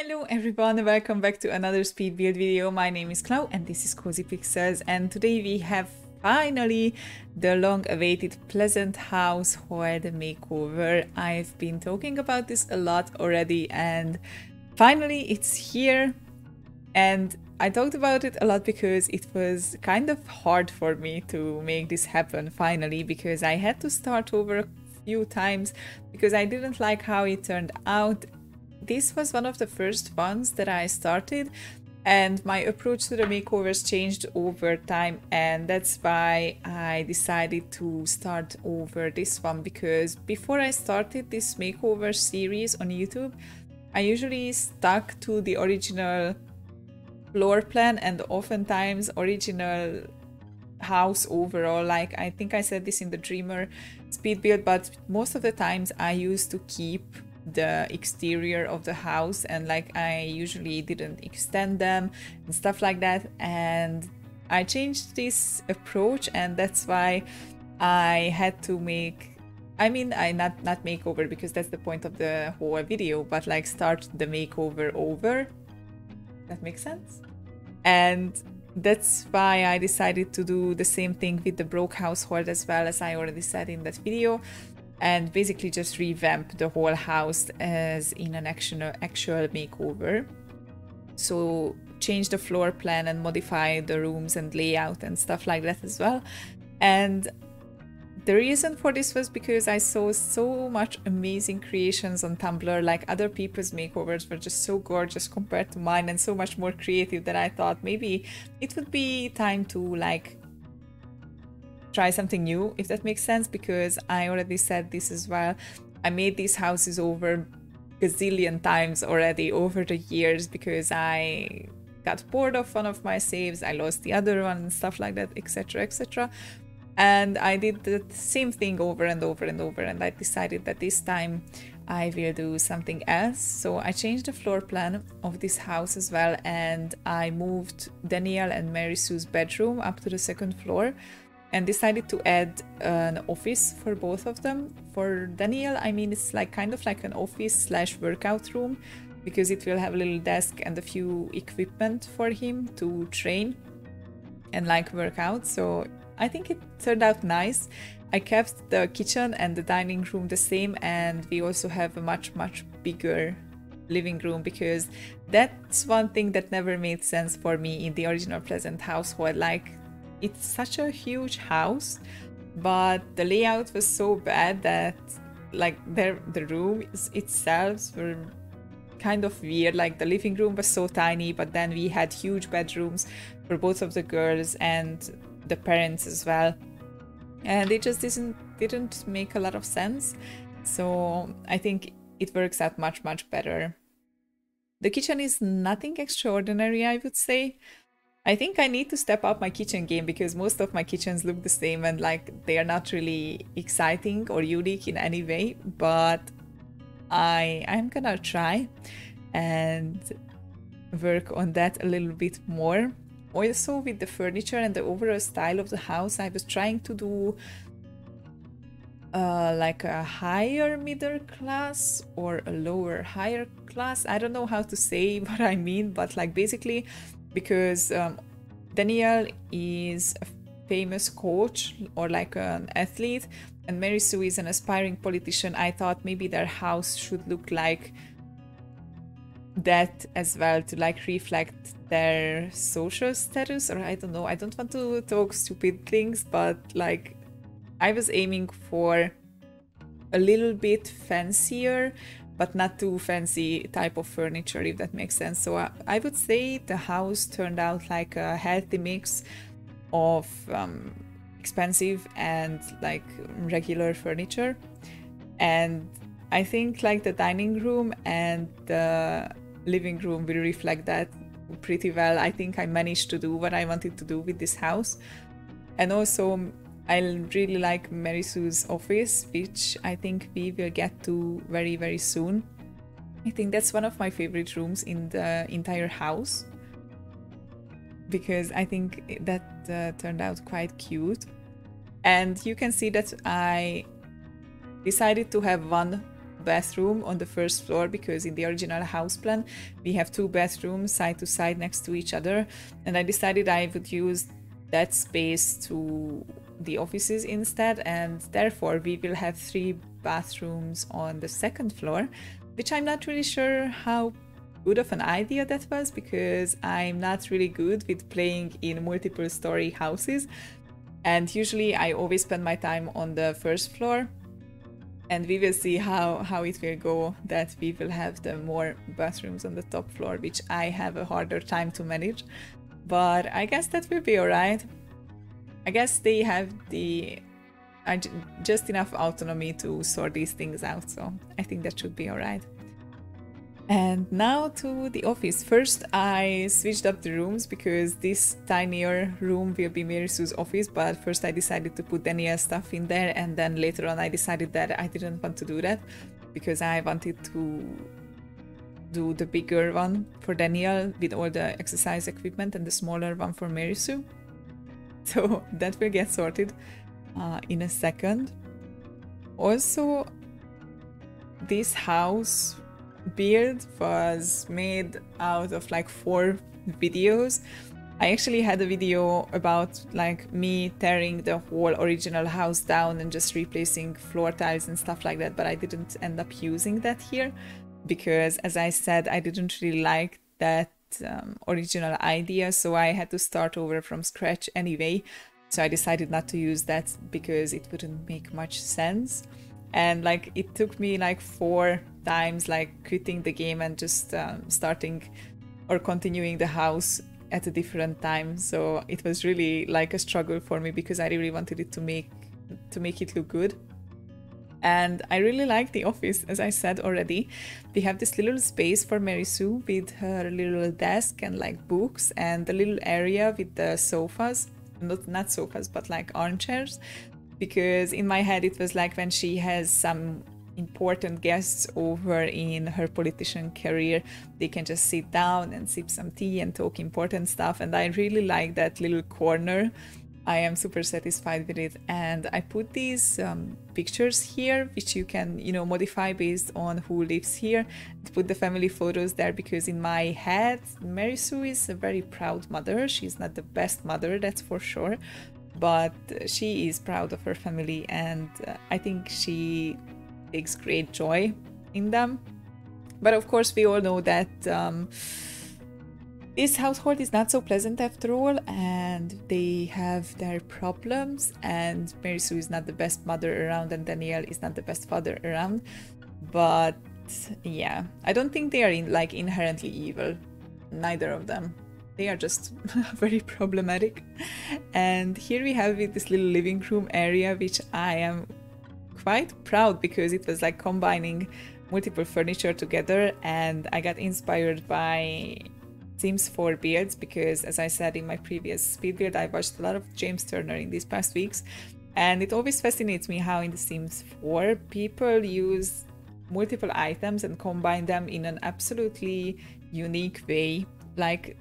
Hello everyone, welcome back to another speed build video. My name is 𝓲𝓵𝓸 and this is Cozy Pixels, and today we have finally the long-awaited pleasant household makeover. I've been talking about this a lot already and finally it's here. And I talked about it a lot because it was kind of hard for me to make this happen finally, because I had to start over a few times because I didn't like how it turned out. This was one of the first ones that I started, and my approach to the makeovers changed over time, and that's why I decided to start over this one. Because before I started this makeover series on YouTube, I usually stuck to the original floor plan and oftentimes original house overall. Like, I think I said this in the Dreamer speed build, but most of the times I used to keep the exterior of the house, and like I usually didn't extend them and stuff like that. And I changed this approach, and that's why I had to make, I mean, not makeover, because that's the point of the whole video, but like start the makeover over. That makes sense? And that's why I decided to do the same thing with the broke household, as well, as I already said in that video, and basically just revamp the whole house as in an actual makeover. So change the floor plan and modify the rooms and layout and stuff like that as well. And the reason for this was because I saw so much amazing creations on Tumblr. Like, other people's makeovers were just so gorgeous compared to mine and so much more creative, that I thought maybe it would be time to like try something new, if that makes sense. Because I already said this as well, I made these houses over gazillion times already over the years, because I got bored of one of my saves, I lost the other one and stuff like that, etc, etc. And I did the same thing over and over and over, and I decided that this time I will do something else. So I changed the floor plan of this house as well, and I moved Danielle and Mary Sue's bedroom up to the second floor, and decided to add an office for both of them. For Danielle, I mean, it's like kind of like an office slash workout room, because it will have a little desk and a few equipment for him to train and like work out. So I think it turned out nice. I kept the kitchen and the dining room the same, and we also have a much bigger living room, because that's one thing that never made sense for me in the original Pleasant household. Like, it's such a huge house, but the layout was so bad that like the rooms itself were kind of weird. Like, the living room was so tiny, but then we had huge bedrooms for both of the girls and the parents as well, and it just didn't make a lot of sense. So I think it works out much better. The kitchen is nothing extraordinary, I would say. I think I need to step up my kitchen game, because most of my kitchens look the same and like they are not really exciting or unique in any way, but I'm gonna try and work on that a little bit more. Also, with the furniture and the overall style of the house, I was trying to do like a higher middle class or a lower higher class. I don't know how to say what I mean, but like basically, because Danielle is a famous coach or like an athlete, and Mary Sue is an aspiring politician, I thought maybe their house should look like that as well, to like reflect their social status. Or I don't know, I don't want to talk stupid things, but like I was aiming for a little bit fancier but not too fancy type of furniture, if that makes sense. So I would say the house turned out like a healthy mix of expensive and like regular furniture. And I think like the dining room and the living room will reflect that pretty well. I think I managed to do what I wanted to do with this house. And also I really like Mary Sue's office, which I think we will get to very soon. I think that's one of my favorite rooms in the entire house, because I think that turned out quite cute. And you can see that I decided to have one bathroom on the first floor, because in the original house plan we have 2 bathrooms side to side next to each other, and I decided I would use that space to the offices instead, and therefore we will have 3 bathrooms on the 2nd floor, which I'm not really sure how good of an idea that was, because I'm not really good with playing in multiple story houses, and usually I always spend my time on the 1st floor. And we will see how it will go, that we will have the more bathrooms on the top floor, which I have a harder time to manage. But I guess that will be alright. I guess they have just enough autonomy to sort these things out, so I think that should be alright. And now to the office. First I switched up the rooms, because this tinier room will be 𝓲𝓼𝓷𝓭's office, but first I decided to put Daniel's stuff in there, and then later on I decided that I didn't want to do that, because I wanted to do the bigger one for Daniel with all the exercise equipment, and the smaller one for 𝓲𝓼𝓷𝓭. So that will get sorted in a second. Also, this house build was made out of like 4 videos. I actually had a video about like me tearing the whole original house down and just replacing floor tiles and stuff like that, but I didn't end up using that here, because as I said, I didn't really like that original idea, so I had to start over from scratch anyway. So I decided not to use that because it wouldn't make much sense. And like it took me like 4 times like quitting the game and just starting or continuing the house at a different time. So it was really like a struggle for me, because I really wanted it to make it look good. And I really like the office, as I said already. We have this little space for 𝓲𝓼𝓷𝓭 with her little desk and like books, and the little area with the sofas, not sofas, but like armchairs. Because in my head it was like when she has some important guests over in her politician career, they can just sit down and sip some tea and talk important stuff, and I really like that little corner. I am super satisfied with it, and I put these pictures here, which you can, you know, modify based on who lives here. I put the family photos there because in my head 𝓲𝓼𝓷𝓭 is a very proud mother. She's not the best mother, that's for sure, but she is proud of her family, and I think she takes great joy in them. But of course we all know that this household is not so pleasant after all, and they have their problems, and 𝓲𝓼𝓷𝓭 is not the best mother around, and Daniel is not the best father around. But yeah, I don't think they are like inherently evil, neither of them. They are just very problematic. And here we have it, this little living room area, which I am quite proud, because it was like combining multiple furniture together, and I got inspired by Sims 4 builds, because as I said in my previous speed build, I watched a lot of James Turner in these past weeks, and it always fascinates me how in the Sims 4 people use multiple items and combine them in an absolutely unique way. Like,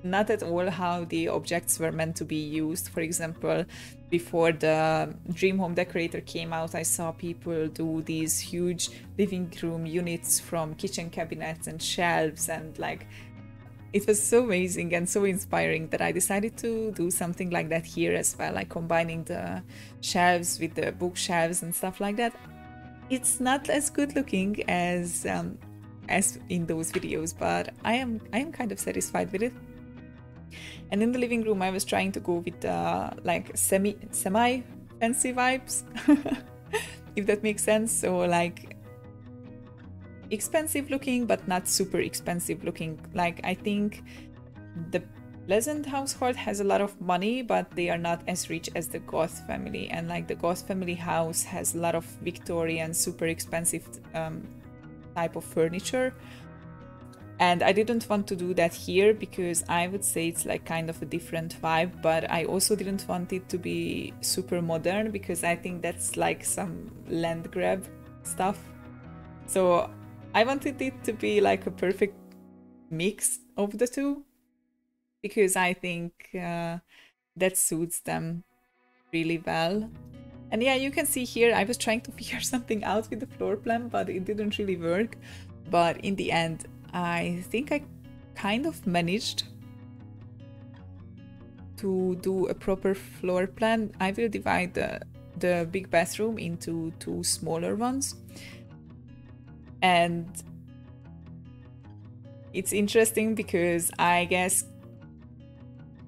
not at all how the objects were meant to be used. For example, before the 𝓱𝓮𝓻𝓮 came out, I saw people do these huge living room units from kitchen cabinets and shelves, and like it was so amazing and so inspiring that I decided to do something like that here as well, like combining the shelves with the bookshelves and stuff like that. It's not as good looking as in those videos, but I am kind of satisfied with it. And in the living room, I was trying to go with like semi-fancy vibes, if that makes sense. So like expensive looking, but not super expensive looking. Like I think the Pleasant household has a lot of money, but they are not as rich as the Goth family. And like the Goth family house has a lot of Victorian, super expensive type of furniture. And I didn't want to do that here because I would say it's like kind of a different vibe, but I also didn't want it to be super modern because I think that's like some land grab stuff. So I wanted it to be like a perfect mix of the two, because I think that suits them really well. And yeah, you can see here, I was trying to figure something out with the floor plan, but it didn't really work. But in the end, I think I kind of managed to do a proper floor plan. I will divide the big bathroom into 2 smaller ones. And it's interesting because I guess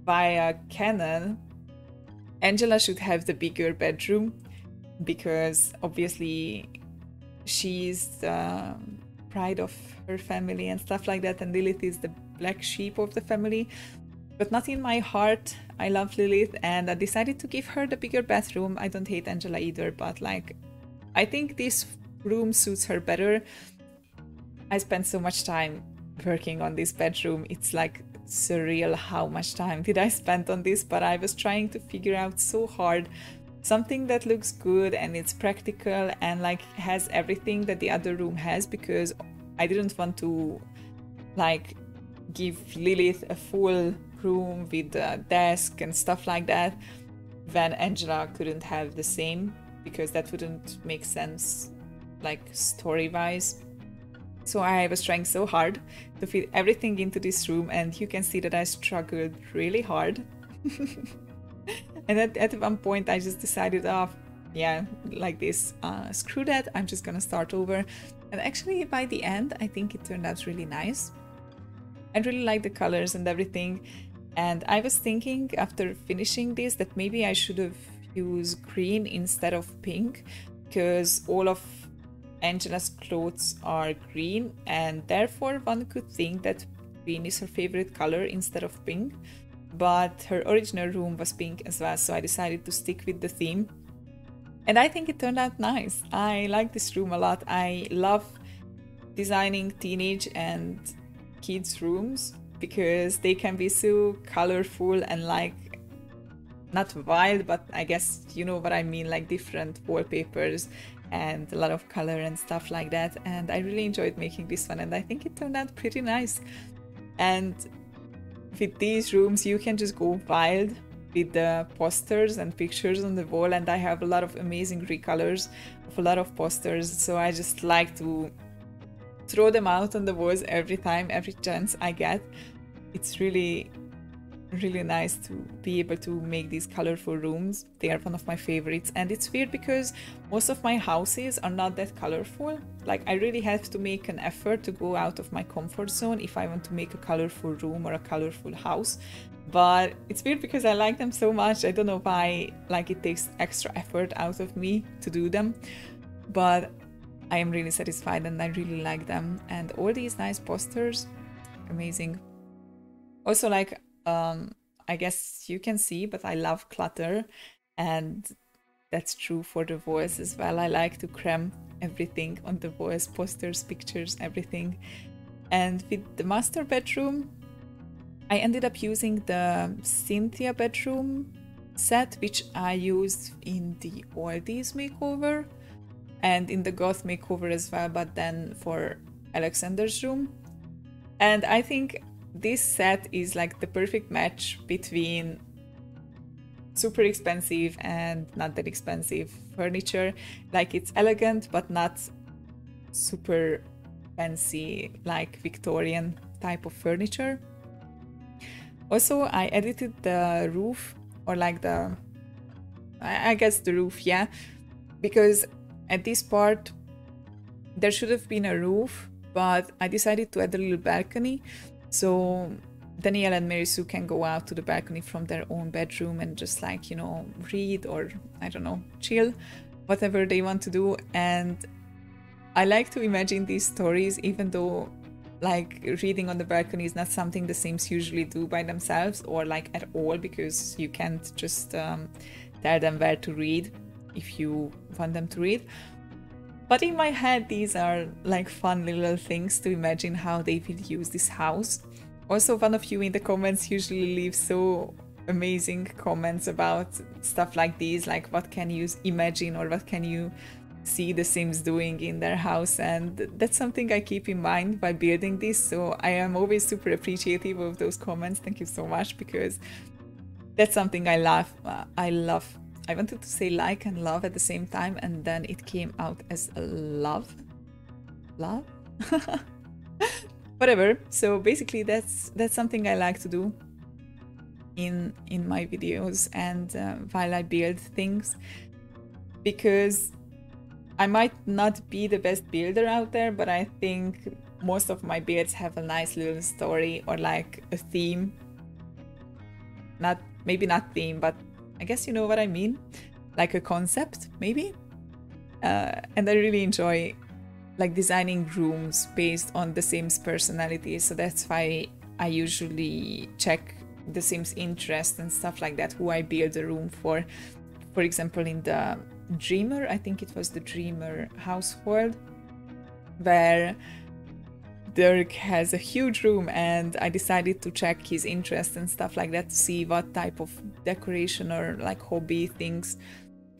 via canon, Angela should have the bigger bedroom because obviously she's the pride of her family and stuff like that, and Lilith is the black sheep of the family. But not in my heart. I love Lilith and I decided to give her the bigger bathroom. I don't hate Angela either, but like I think this room suits her better. I spent so much time working on this bedroom. It's like surreal how much time did I spend on this, but I was trying to figure out so hard something that looks good and it's practical and like has everything that the other room has, because I didn't want to like give Lilith a full room with a desk and stuff like that when Angela couldn't have the same, because that wouldn't make sense like story-wise. So I was trying so hard to fit everything into this room, and you can see that I struggled really hard. And at one point I just decided, oh yeah, like this, screw that, I'm just gonna start over. And actually by the end I think it turned out really nice. I really like the colors and everything, and I was thinking after finishing this that maybe I should have used green instead of pink, because all of Angela's clothes are green and therefore one could think that green is her favorite color instead of pink, but her original room was pink as well, so I decided to stick with the theme. And I think it turned out nice. I like this room a lot. I love designing teenage and kids' rooms because they can be so colorful and like not wild, but I guess you know what I mean, like different wallpapers and a lot of color and stuff like that. And I really enjoyed making this one and I think it turned out pretty nice. And with these rooms you can just go wild with the posters and pictures on the wall, and I have a lot of amazing recolors of a lot of posters, so I just like to throw them out on the walls every chance I get. It's really nice to be able to make these colorful rooms. They are one of my favorites, and it's weird because most of my houses are not that colorful. Like I really have to make an effort to go out of my comfort zone if I want to make a colorful room or a colorful house. But it's weird because I like them so much. I don't know why, like it takes extra effort out of me to do them, but I am really satisfied and I really like them. And all these nice posters, amazing. Also, like I guess you can see, but I love clutter, and that's true for the walls as well. I like to cram everything on the walls, posters, pictures, everything. And with the master bedroom, I ended up using the Cynthia bedroom set, which I used in the Oldies makeover and in the Goth makeover as well, but then for Alexander's room. And I think this set is like the perfect match between super expensive and not that expensive furniture. Like it's elegant but not super fancy, like Victorian type of furniture. Also, I edited the roof, or like I guess the roof, yeah, because at this part there should have been a roof, but I decided to add a little balcony so Danielle and Mary Sue can go out to the balcony from their own bedroom and just like, you know, read or I don't know, chill, whatever they want to do. And I like to imagine these stories, even though like reading on the balcony is not something the Sims usually do by themselves or like at all, because you can't just tell them where to read if you want them to read. But in my head, these are like fun little things to imagine how they will use this house. Also, one of you in the comments usually leaves so amazing comments about stuff like these, like what can you imagine or what can you see the Sims doing in their house, and that's something I keep in mind while building this, so I am always super appreciative of those comments. Thank you so much, because that's something I love. I wanted to say like and love at the same time, and then it came out as love. Love? Whatever. So basically that's something I like to do in my videos and while I build things, because I might not be the best builder out there, but I think most of my builds have a nice little story or like a theme. Maybe not theme, but I guess you know what I mean, like a concept maybe. And I really enjoy like designing rooms based on the Sims personality, so that's why I usually check the Sims interest and stuff like that, who I build a room for. For example, in the Dreamer, I think it was the Dreamer household, where Dirk has a huge room, and I decided to check his interest and stuff like that to see what type of decoration or like hobby things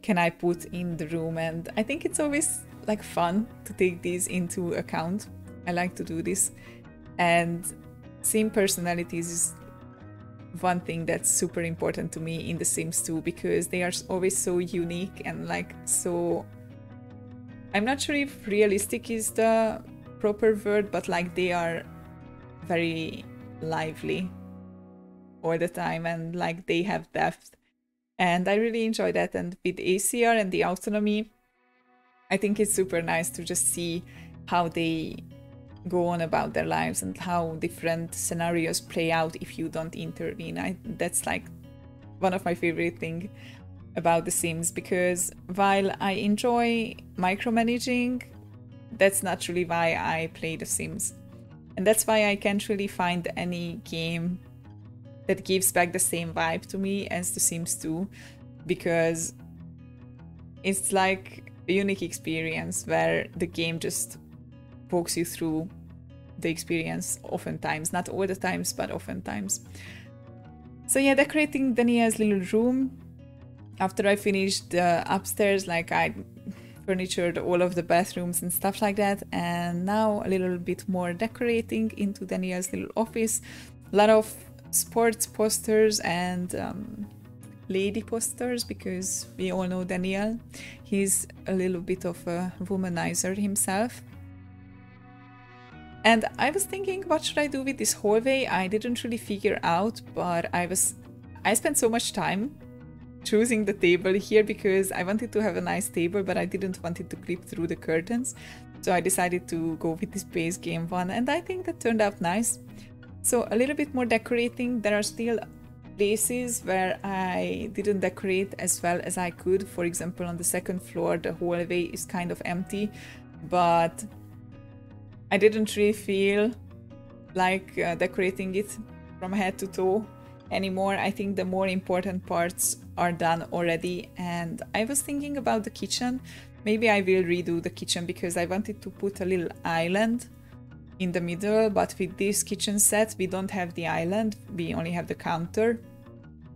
can I put in the room. And I think it's always like fun to take these into account. I like to do this, and Sim personalities is one thing that's super important to me in The Sims 2, because they are always so unique and like so, I'm not sure if realistic is the proper word, but like they are very lively all the time and like they have depth, and I really enjoy that. And with ACR and the autonomy, I think it's super nice to just see how they go on about their lives and how different scenarios play out if you don't intervene. That's like one of my favorite things about The Sims, because while I enjoy micromanaging, that's not really why I play The Sims. And that's why I can't really find any game that gives back the same vibe to me as The Sims 2, because it's like a unique experience where the game just walks you through the experience oftentimes, not all the times, but oftentimes. So yeah, decorating Danielle's little room. After I finished upstairs, like I furnitured all of the bathrooms and stuff like that, and now a little bit more decorating into Danielle's little office. A lot of sports posters and lady posters, because we all know Danielle. He's a little bit of a womanizer himself. And I was thinking, what should I do with this hallway? I didn't really figure out, but I spent so much time choosing the table here because I wanted to have a nice table, but I didn't want it to clip through the curtains. So I decided to go with this base game one, and I think that turned out nice. So a little bit more decorating. There are still places where I didn't decorate as well as I could. For example, on the second floor, the hallway is kind of empty, but I didn't really feel like decorating it from head to toe anymore. I think the more important parts are done already, and I was thinking about the kitchen. Maybe I will redo the kitchen because I wanted to put a little island in the middle, but with this kitchen set we don't have the island, we only have the counter.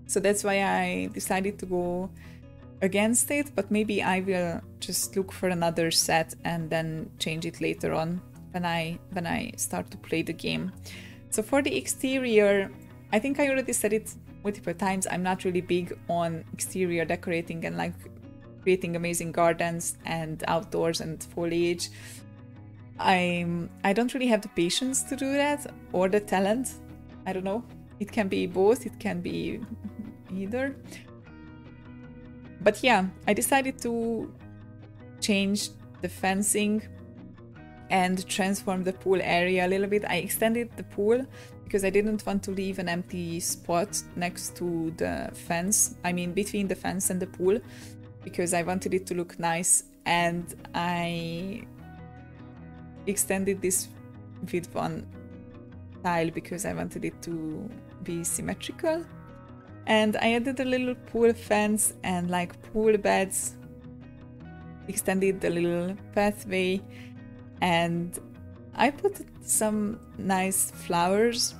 So that's why I decided to go against it, but maybe I will just look for another set and then change it later on when I start to play the game. So for the exterior, I think I already said it multiple times, I'm not really big on exterior decorating and like creating amazing gardens and outdoors and foliage. I don't really have the patience to do that, or the talent. I don't know. It can be both, it can be either. But yeah, I decided to change the fencing and transform the pool area a little bit. I extended the pool because I didn't want to leave an empty spot next to the fence. I mean, between the fence and the pool, because I wanted it to look nice, and I extended this with one tile because I wanted it to be symmetrical. And I added a little pool fence and like pool beds, extended the little pathway, and I put some nice flowers.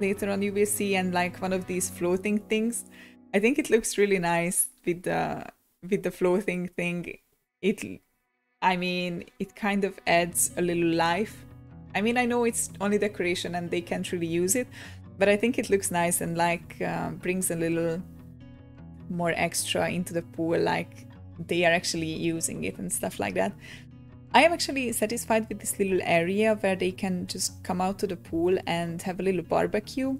Later on you will see, and like one of these floating things. I think it looks really nice with the floating thing. I mean, it kind of adds a little life. I mean, I know it's only decoration and they can't really use it, but I think it looks nice and like brings a little more extra into the pool, like they are actually using it and stuff like that. I am actually satisfied with this little area where they can just come out to the pool and have a little barbecue.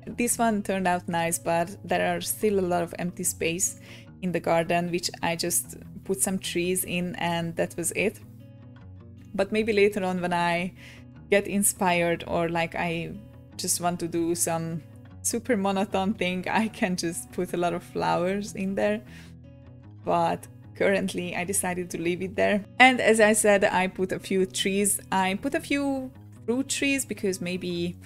This one turned out nice, but there are still a lot of empty space in the garden, which I just put some trees in and that was it. But maybe later on when I get inspired, or like I just want to do some super monotone thing, I can just put a lot of flowers in there. But currently I decided to leave it there. And as I said, I put a few trees. I put a few fruit trees because maybe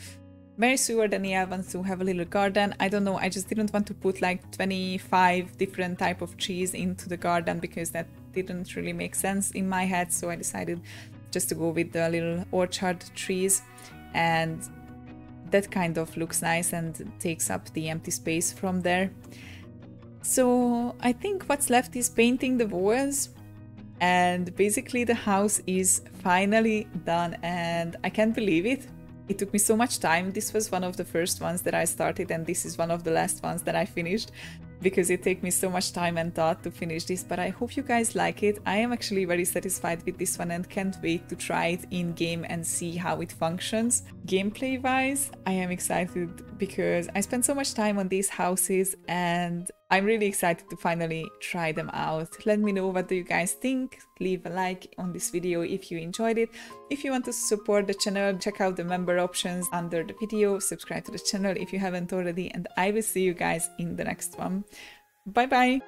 𝓲𝓷𝓸 wants to have a little garden. I don't know, I just didn't want to put like 25 different type of trees into the garden because that didn't really make sense in my head. So I decided just to go with the little orchard trees, and that kind of looks nice and takes up the empty space from there. So I think what's left is painting the walls, and basically the house is finally done, and I can't believe it. It took me so much time. This was one of the first ones that I started, and this is one of the last ones that I finished because it took me so much time and thought to finish this, but I hope you guys like it. I am actually very satisfied with this one and can't wait to try it in game and see how it functions. Gameplay wise, I am excited because I spent so much time on these houses and I'm really excited to finally try them out. Let me know what do you guys think. Leave a like on this video if you enjoyed it. If you want to support the channel, check out the member options under the video. Subscribe to the channel if you haven't already, and I will see you guys in the next one. Bye bye!